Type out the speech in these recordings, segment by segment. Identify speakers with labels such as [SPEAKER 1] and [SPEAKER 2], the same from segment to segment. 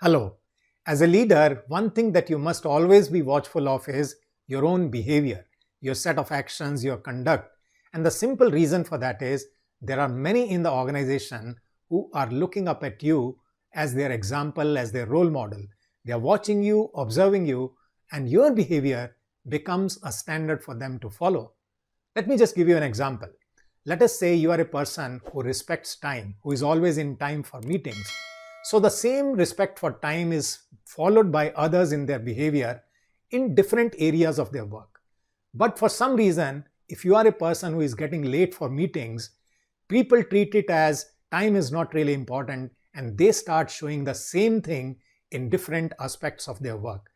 [SPEAKER 1] Hello. As a leader, one thing that you must always be watchful of is your own behavior, your set of actions, your conduct. And the simple reason for that is there are many in the organization who are looking up at you as their example, as their role model. They are watching you, observing you, and your behavior becomes a standard for them to follow. Let me just give you an example. Let us say you are a person who respects time, who is always in time for meetings. So the same respect for time is followed by others in their behavior in different areas of their work. But for some reason, if you are a person who is getting late for meetings, people treat it as time is not really important and they start showing the same thing in different aspects of their work.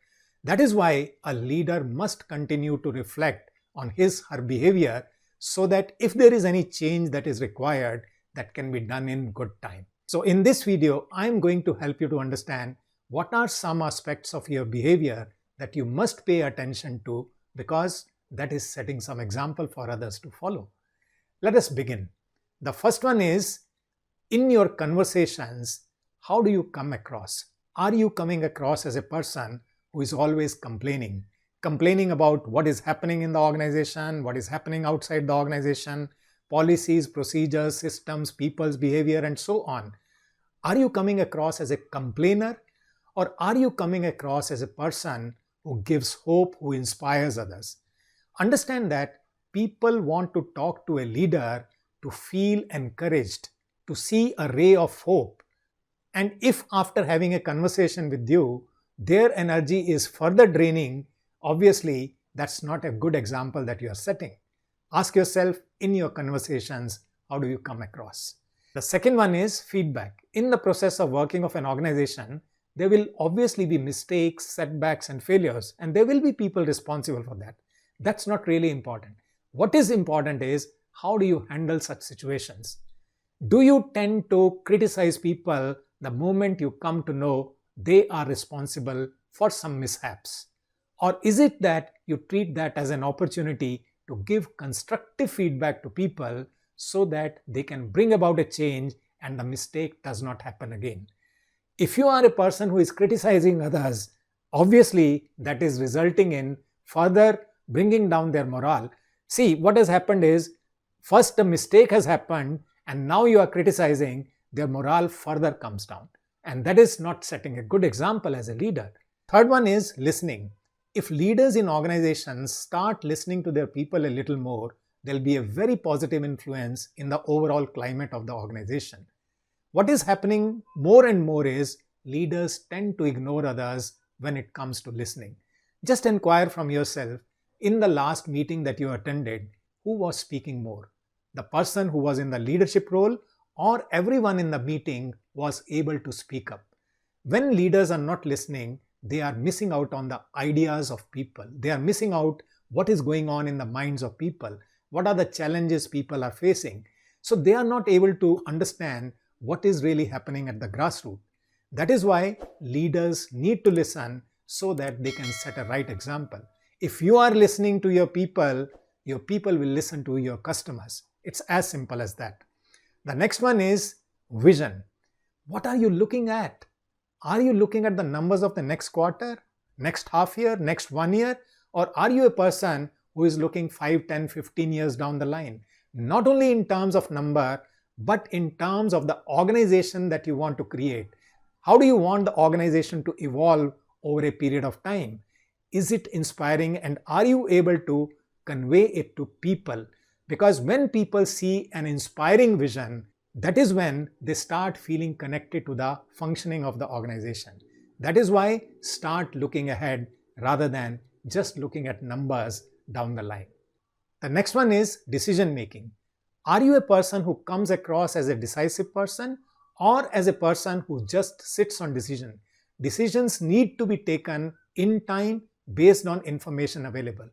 [SPEAKER 1] That is why a leader must continue to reflect on his/her behavior so that if there is any change that is required, that can be done in good time. So in this video, I'm going to help you to understand what are some aspects of your behavior that you must pay attention to because that is setting some example for others to follow. Let us begin. The first one is, in your conversations, how do you come across? Are you coming across as a person who is always complaining? Complaining about what is happening in the organization, what is happening outside the organization, policies, procedures, systems, people's behavior, and so on. Are you coming across as a complainer, or are you coming across as a person who gives hope, who inspires others? Understand that people want to talk to a leader to feel encouraged, to see a ray of hope. And if after having a conversation with you, their energy is further draining, obviously that's not a good example that you are setting. Ask yourself in your conversations, how do you come across? The second one is feedback. In the process of working of an organization, there will obviously be mistakes, setbacks, and failures, and there will be people responsible for that. That's not really important. What is important is how do you handle such situations? Do you tend to criticize people the moment you come to know they are responsible for some mishaps? Or is it that you treat that as an opportunity to give constructive feedback to people so that they can bring about a change and the mistake does not happen again? If you are a person who is criticizing others, obviously that is resulting in further bringing down their morale. See, what has happened is, first the mistake has happened and now you are criticizing, their morale further comes down. And that is not setting a good example as a leader. Third one is listening. If leaders in organizations start listening to their people a little more, there will be a very positive influence in the overall climate of the organization. What is happening more and more is leaders tend to ignore others when it comes to listening. Just inquire from yourself, in the last meeting that you attended, who was speaking more? The person who was in the leadership role, or everyone in the meeting was able to speak up? When leaders are not listening, they are missing out on the ideas of people. They are missing out what is going on in the minds of people. What are the challenges people are facing? So they are not able to understand what is really happening at the grassroots. That is why leaders need to listen so that they can set a right example. If you are listening to your people will listen to your customers. It's as simple as that. The next one is vision. What are you looking at? Are you looking at the numbers of the next quarter, next half year, next 1 year? Or are you a person who is looking 5, 10, 15 years down the line? Not only in terms of number, but in terms of the organization that you want to create. How do you want the organization to evolve over a period of time? Is it inspiring, and are you able to convey it to people? Because when people see an inspiring vision, that is when they start feeling connected to the functioning of the organization. That is why start looking ahead rather than just looking at numbers down the line. The next one is decision making. Are you a person who comes across as a decisive person or as a person who just sits on decision? Decisions need to be taken in time based on information available.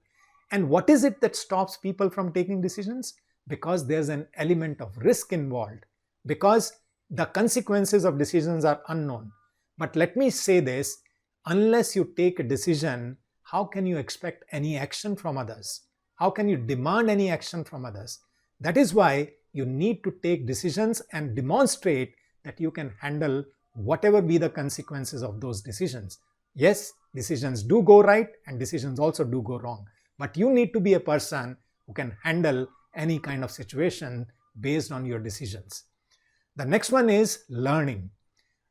[SPEAKER 1] And what is it that stops people from taking decisions? Because there's an element of risk involved. Because the consequences of decisions are unknown. But let me say this, unless you take a decision, how can you expect any action from others? How can you demand any action from others? That is why you need to take decisions and demonstrate that you can handle whatever be the consequences of those decisions. Yes, decisions do go right and decisions also do go wrong, but you need to be a person who can handle any kind of situation based on your decisions. The next one is learning.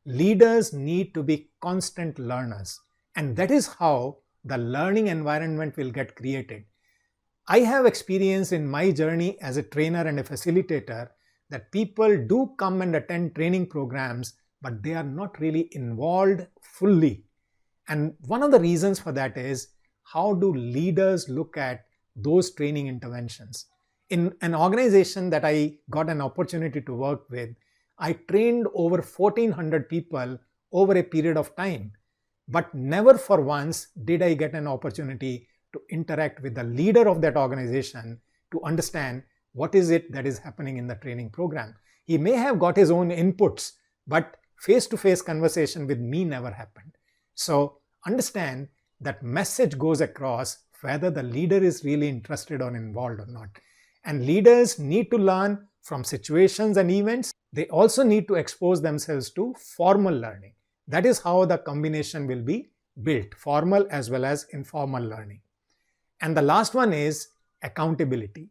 [SPEAKER 1] Leaders need to be constant learners, and that is how the learning environment will get created. I have experience in my journey as a trainer and a facilitator that people do come and attend training programs, but they are not really involved fully. And one of the reasons for that is, how do leaders look at those training interventions? In an organization that I got an opportunity to work with, I trained over 1,400 people over a period of time, but never for once did I get an opportunity to interact with the leader of that organization to understand what is it that is happening in the training program. He may have got his own inputs, but face-to-face conversation with me never happened. So understand that message goes across whether the leader is really interested or involved or not. And leaders need to learn from situations and events. They also need to expose themselves to formal learning. That is how the combination will be built, formal as well as informal learning. And the last one is accountability.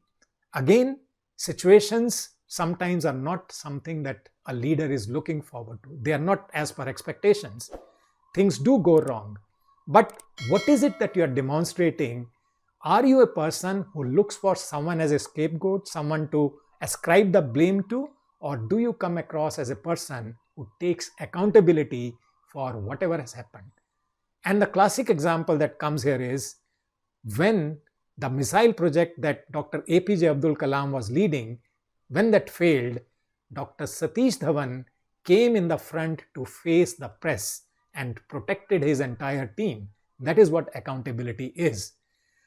[SPEAKER 1] Again, situations sometimes are not something that a leader is looking forward to. They are not as per expectations. Things do go wrong. But what is it that you are demonstrating? Are you a person who looks for someone as a scapegoat, someone to ascribe the blame to, or do you come across as a person who takes accountability for whatever has happened? And the classic example that comes here is when the missile project that Dr. APJ Abdul Kalam was leading, when that failed, Dr. Satish Dhawan came in the front to face the press and protected his entire team. That is what accountability is.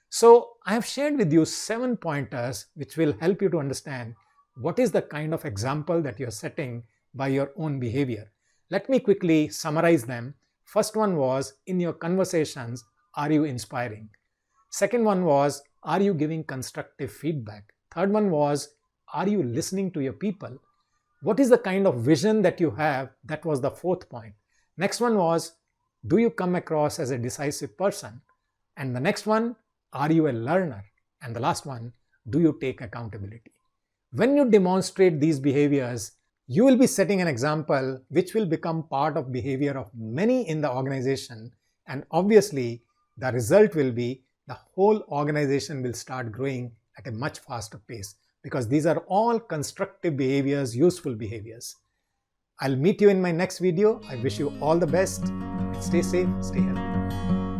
[SPEAKER 1] So I have shared with you 7 pointers which will help you to understand what is the kind of example that you are setting by your own behavior. Let me quickly summarize them. First one was, in your conversations, are you inspiring? Second one was, are you giving constructive feedback? Third one was, are you listening to your people? What is the kind of vision that you have? That was the fourth point. Next one was, do you come across as a decisive person? And the next one, are you a learner? And the last one, do you take accountability? When you demonstrate these behaviors, you will be setting an example which will become part of behavior of many in the organization. And obviously, the result will be the whole organization will start growing at a much faster pace, because these are all constructive behaviors, useful behaviors. I'll meet you in my next video. I wish you all the best. Stay safe, stay healthy.